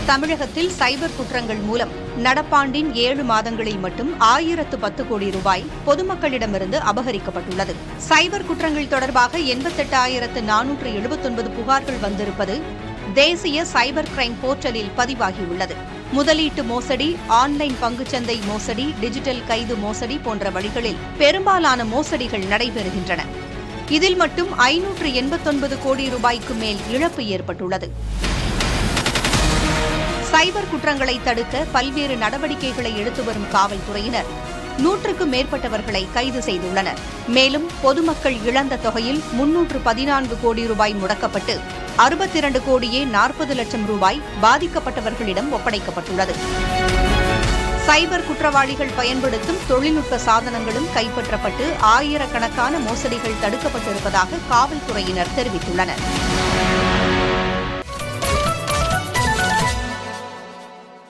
தமிழகத்தில் சைபர் குற்றங்கள் மூலம் நடப்பாண்டின் 7 மாதங்களில் மட்டும் 1010 கோடி ரூபாய் பொதுமக்களிடமிருந்து அபகரிக்கப்பட்டுள்ளது. சைபர் குற்றங்கள் தொடர்பாக 88,479 புகார்கள் வந்திருப்பது தேசிய சைபர் கிரைம் போர்ட்டலில் பதிவாகியுள்ளது. முதலீட்டு மோசடி, ஆன்லைன் பங்குச்சந்தை மோசடி, டிஜிட்டல் கைது மோசடி போன்ற வழிகளில் பெரும்பாலான மோசடிகள் நடைபெறுகின்றன. இதில் மட்டும் 589 கோடி ரூபாய்க்கு மேல் இழப்பு ஏற்பட்டுள்ளது. சைபர் குற்றங்களை தடுக்க பல்வேறு நடவடிக்கைகளை எடுத்து வரும் காவல்துறையினர் 100க்கும் மேற்பட்டவர்களை கைது செய்துள்ளனர். மேலும் பொதுமக்கள் இழந்த தொகையில் 314 கோடி ரூபாய் முடக்கப்பட்டு 62 கோடியே 40 லட்சம் ரூபாய் பாதிக்கப்பட்டவர்களிடம் ஒப்படைக்கப்பட்டுள்ளது. சைபர் குற்றவாளிகள் பயன்படுத்தும் தொழில்நுட்ப சாதனங்களும் கைப்பற்றப்பட்டு ஆயிரக்கணக்கான மோசடிகள் தடுக்கப்பட்டிருப்பதாக காவல்துறையினர் தெரிவித்துள்ளனர்.